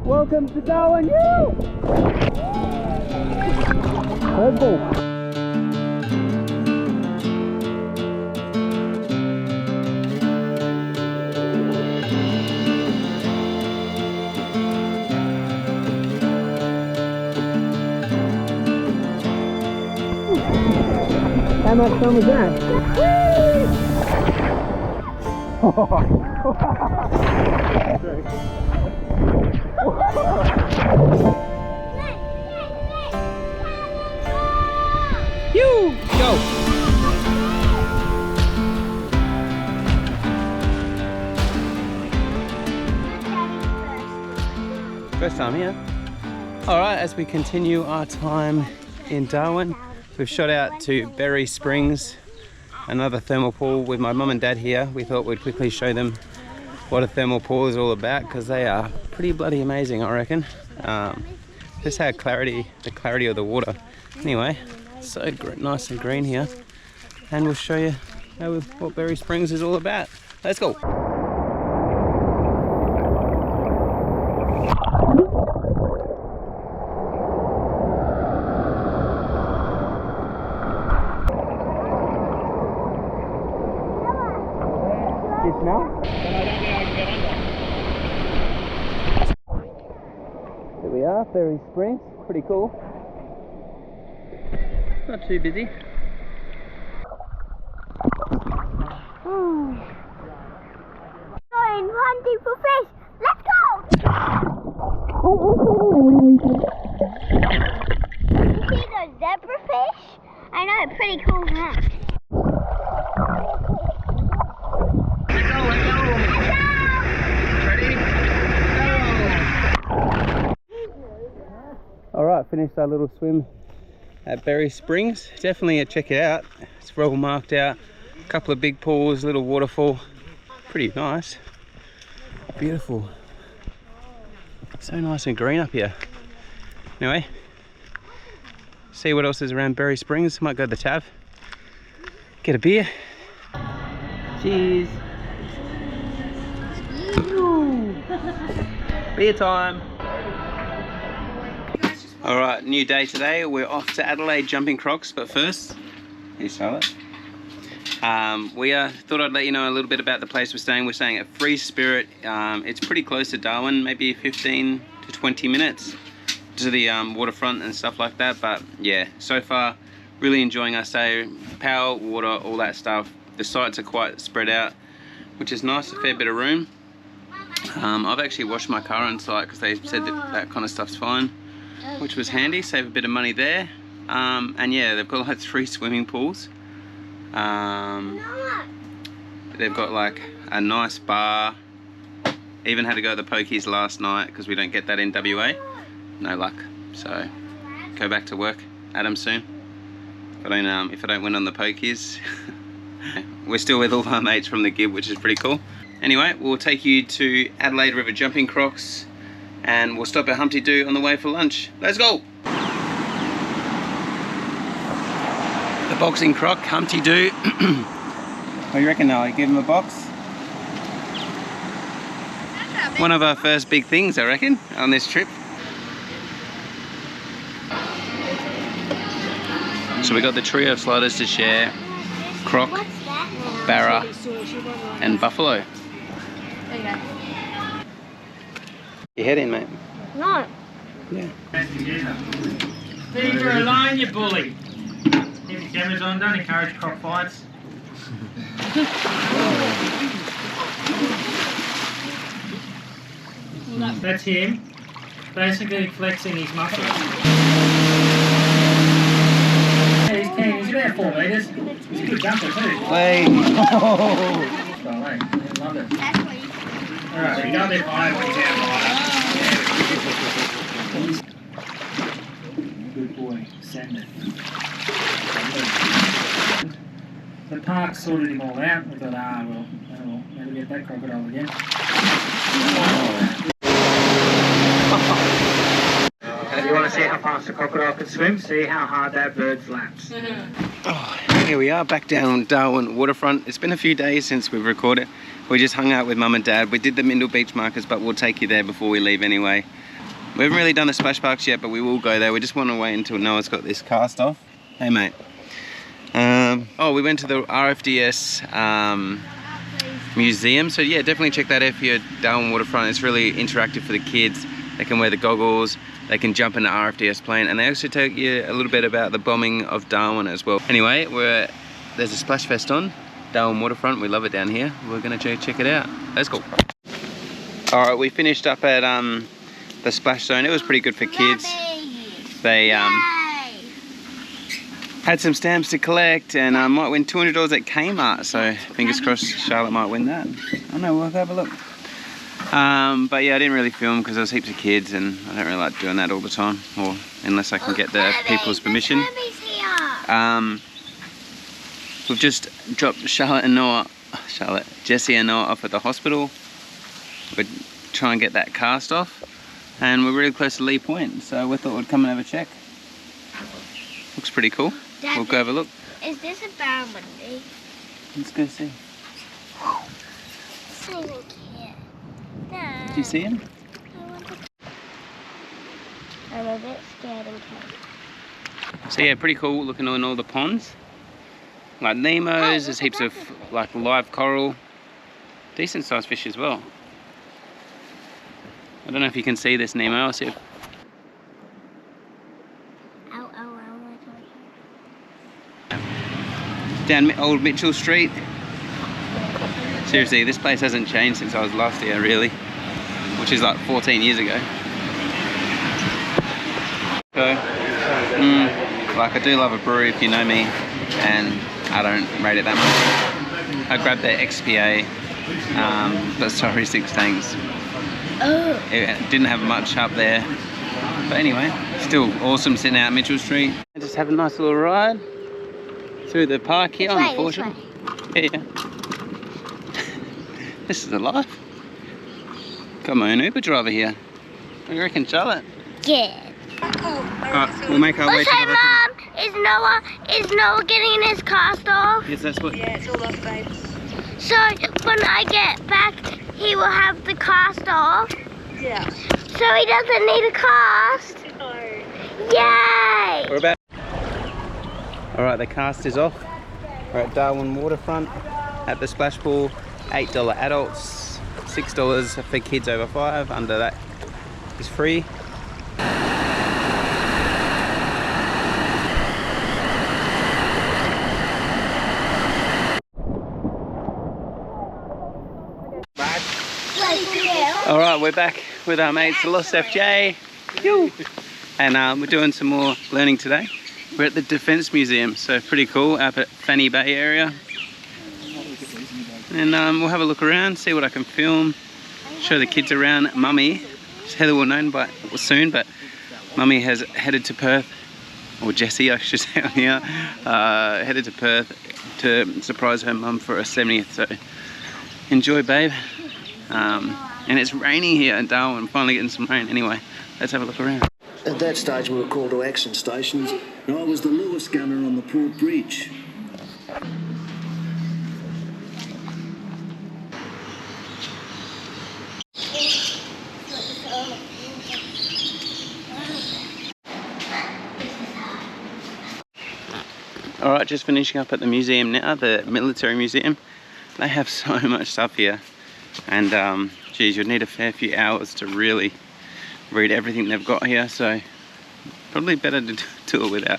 Welcome to Darwin. Purple. How much fun was that? You go. First time here. All right, as we continue our time in Darwin, we've shot out to Berry Springs, another thermal pool with my mum and dad here. We thought we'd quickly show them what a thermal pool is all about because they are pretty bloody amazing, I reckon. Just how the clarity of the water. Anyway, so nice and green here, and we'll show you what Berry Springs is all about. Let's go. Here we are, Berry Springs, pretty cool. Not too busy. Going hunting for fish. Let's go! You see those zebrafish? I know, pretty cool, huh? Alright, finished our little swim at Berry Springs. Definitely check it out. It's well marked out. A couple of big pools, little waterfall. Pretty nice. Beautiful. So nice and green up here. Anyway, see what else is around Berry Springs. Might go to the tab. Get a beer. Cheers. Beer time. All right, new day today. We're off to Adelaide jumping crocs, but first, here's Charlotte. We thought I'd let you know a little bit about the place we're staying. We're staying at Free Spirit. It's pretty close to Darwin, maybe 15 to 20 minutes to the waterfront and stuff like that. But yeah, so far, really enjoying our stay. Power, water, all that stuff. The sites are quite spread out, which is nice, a fair bit of room. I've actually washed my car on site because they said that kind of stuff's fine, which was handy, save a bit of money there. And yeah, they've got like 3 swimming pools. They've got like a nice bar. Even had to go to the pokies last night because we don't get that in WA. No luck. So go back to work, Adam, soon. If I don't win on the pokies. We're still with all our mates from the Gib, which is pretty cool. Anyway, we'll take you to Adelaide River jumping crocs, and we'll stop at Humpty Doo on the way for lunch. Let's go! The boxing croc, Humpty Doo. What do you reckon, Noah? Give him a box? One of our first big things, I reckon, on this trip. So we got the trio of sliders to share: croc, barra, and buffalo. There you go. Your head in, mate. No. Yeah. Leave her alone, you bully. Keep your cameras on, don't encourage cockfights. That's him, basically flexing his muscles. Yeah, he's keen, he's about 4 metres. He's a good jumper too. Wait. Love it. Alright, so you go a bit higher when he's out higher. Good boy, send it. The park sorted him all out. We thought, well, never get that crocodile again. You want to see how fast a crocodile can swim? See how hard that bird flaps. Oh, here we are, back down on Darwin waterfront. It's been a few days since we've recorded. We just hung out with Mum and Dad. We did the Mindle Beach markers, but we'll take you there before we leave anyway. We haven't really done the splash parks yet, but we will go there. We just want to wait until Noah's got this cast off. Hey mate. Oh, we went to the RFDS museum, so yeah, definitely check that out if you're at Darwin Waterfront. It's really interactive for the kids. They can wear the goggles, they can jump in the RFDS plane, and they actually tell you a little bit about the bombing of Darwin as well. Anyway, there's a splash fest on Darwin Waterfront. We love it down here. We're gonna check it out. Let's go. All right, we finished up at the splash zone. It was pretty good for kids. They had some stamps to collect, and might win $200 at Kmart. So fingers crossed, Charlotte might win that. I don't know. We'll have a look. But yeah, I didn't really film because there was heaps of kids, and I don't really like doing that all the time, or unless I can get the people's permission. We've just dropped Jessie and Noah off at the hospital. We're trying to get that cast off, and we're really close to Lee Point, so we thought we'd come and have a check. Looks pretty cool. Daddy, we'll go have a look. Is this a barramundi? Let's go see. It's not even cute. Dad. Did you see him? I'm a bit scared and cute. So yeah, pretty cool looking on all the ponds. Like Nemo's, there's heaps of like live coral. Decent sized fish as well. I don't know if you can see this, Nemo. I'll see if... Down Old Mitchell Street. Seriously, this place hasn't changed since I was last here, really. Which is like 14 years ago. So, like I do love a brewery if you know me, and I don't rate it that much. I grabbed the XPA, but sorry, 6 tanks. It didn't have much up there. But anyway, still awesome sitting out Mitchell Street. Just have a nice little ride through the park here on the fortune. Yeah. This is a life. Got my own Uber driver here. What do you reckon, Charlotte? Yeah. Alright, we'll make our way to the hospital. Mom, is Noah getting his cast off? Yes, that's what... Yeah, it's all off, babes. So when I get back, he will have the cast off? Yeah. So he doesn't need a cast? No. Yay! We're about... Alright, the cast is off. We're at Darwin Waterfront at the splash pool. $8 adults, $6 for kids over 5. Under that is free. Alright, we're back with our mates Lost FJ. And we're doing some more learning today. We're at the Defence Museum, so pretty cool, up at Fanny Bay area. And we'll have a look around, see what I can film, show the kids around. Mummy, Heather will know soon, but Mummy has headed to Perth, or Jessie I should say on here, headed to Perth to surprise her mum for her 70th, so enjoy babe. And it's raining here in Darwin, finally getting some rain. Anyway, let's have a look around. At that stage we were called to action stations, and I was the Lewis gunner on the Port Bridge. Alright, just finishing up at the museum now, the military museum. They have so much stuff here, and geez, you'd need a fair few hours to really read everything they've got here, so probably better to do it without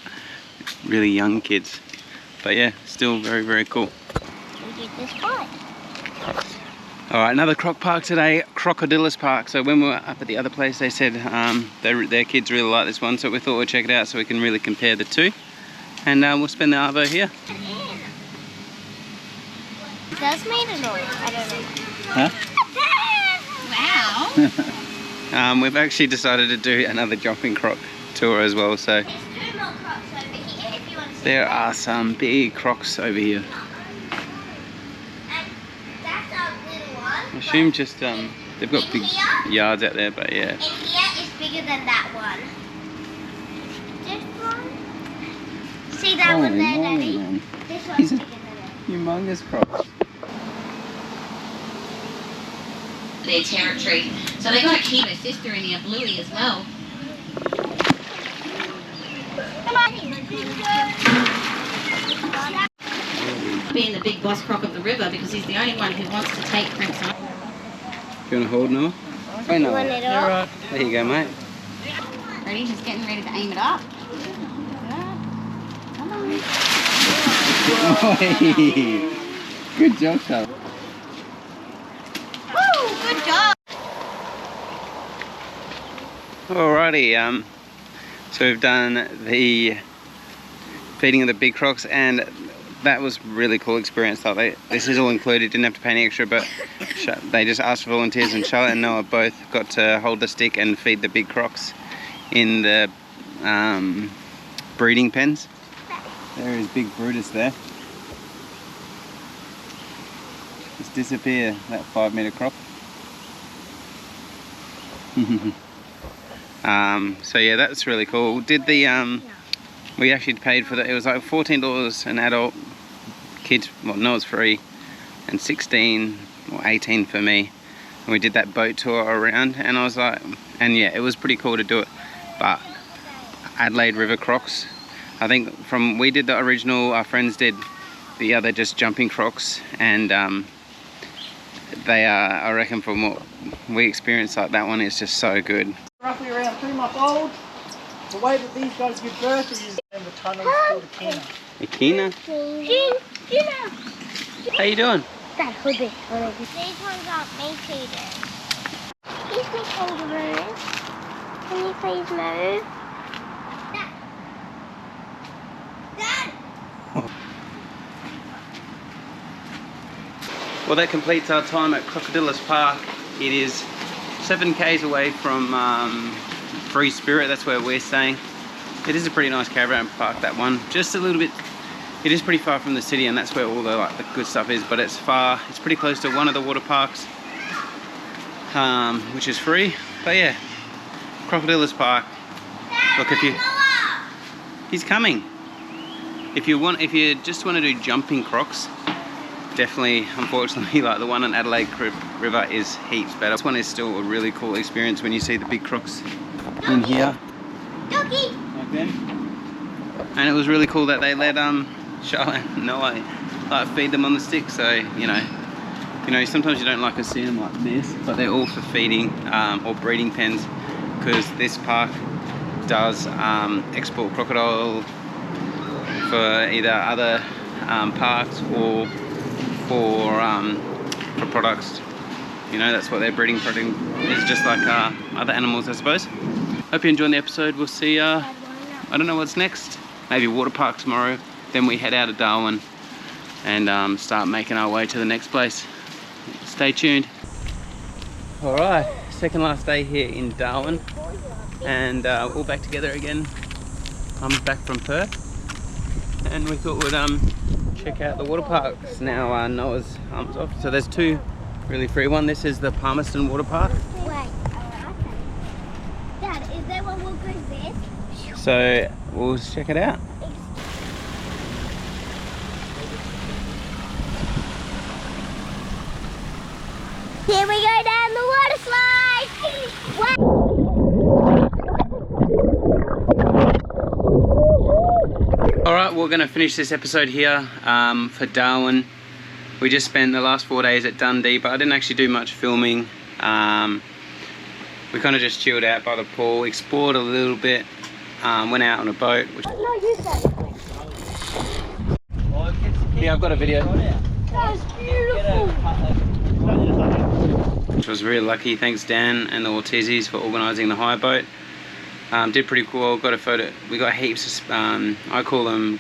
really young kids. But yeah, still very, very cool. Alright, another croc park today, Crocodilus Park. So when we were up at the other place, they said their kids really like this one, so we thought we'd check it out so we can really compare the two. And we'll spend the arvo here. It does make a noise, I don't know. Huh? Wow. We've actually decided to do another jumping croc tour as well, so There's 2 more crocs over here if you want to see. there are some big crocs over here. And that's our little one. I assume just they've got big yards out there, but yeah. And here is bigger than that one. This one. See that one there, Daddy? Man. This He's one's a bigger than it. humongous croc. Their territory. So they got to keep her sister in there, Bluey, as well. Being the big boss croc of the river because he's the only one who wants to take Frank's on. Do you want to hold Noah? Oh, no. Want it all? There you go, mate. Ready? He's getting ready to aim it up. Come on. Good job, Charlotte. Woo! Good job. Alrighty, so we've done the feeding of the big crocs, and that was really cool experience. Like this is all included, didn't have to pay any extra, but they just asked for volunteers, and Charlotte and Noah both got to hold the stick and feed the big crocs in the breeding pens. There is big Brutus there. Just disappear, that 5-meter croc. So yeah, that's really cool. Did the we actually paid for that. It was like $14 an adult. Kids, well, no, it's free, and 16 or 18 for me. And we did that boat tour around, and I was like, and yeah, it was pretty cool to do it. But Adelaide River crocs, I think we did the original, our friends did the other just jumping crocs, and they are, I reckon from what we experienced, like that one is just so good. Roughly around 3 months old. The way that these guys give birth is in the tunnel called a kina. Akina? How you doing? These ones aren't meat eaters. Excuse me, kangaroos. Can you please move? Dad! Well, that completes our time at Crocodilus Park. It is 7 k's away from Free Spirit. That's where we're staying. It is a pretty nice caravan park, that one. Just a little bit. It is pretty far from the city, and that's where all the the good stuff is. But it's far. It's pretty close to one of the water parks, which is free. But yeah, Crocodilus Park. Look, if you, he's coming. If you just want to do jumping crocs, definitely, unfortunately, like the one on Adelaide River is heaps better. This one is still a really cool experience when you see the big crocs in here. Doggy! Like them. And it was really cool that they let Charlotte and Noah like feed them on the stick. So you know, sometimes you don't like to see them like this, but they're all for feeding or breeding pens, because this park does export crocodile for either other parks or for products. You know, that's what their breeding product is, just like other animals, I suppose. Hope you enjoyed the episode. We'll see I don't know what's next. Maybe water park tomorrow. Then we head out of Darwin and start making our way to the next place. Stay tuned. Alright, second last day here in Darwin, and all back together again. I'm back from Perth, and we thought we'd check out the water parks. Now Noah's arms off. So there's 2 really free. One, this is the Palmerston Water Park. Wait. Dad, is there one more good this? So we'll check it out. Here we go down the water slide! Alright, we're going to finish this episode here for Darwin. We just spent the last 4 days at Dundee, but I didn't actually do much filming. We kind of just chilled out by the pool, explored a little bit, went out on a boat. Yeah, I've got a video. That's beautiful! Which was really lucky. Thanks Dan and the Ortizis for organising the hire boat. Did pretty cool. Got a photo. We got heaps of I call them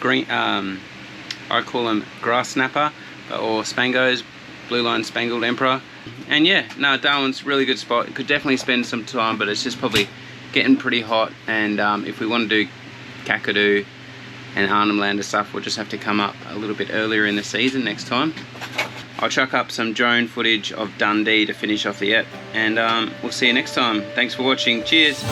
grass snapper or spangos, blue line spangled emperor. And yeah, no, Darwin's a really good spot. Could definitely spend some time, but it's just probably getting pretty hot, and if we want to do Kakadu and Arnhem Land and stuff, we'll just have to come up a little bit earlier in the season next time. I'll chuck up some drone footage of Dundee to finish off the ep, and we'll see you next time. Thanks for watching. Cheers.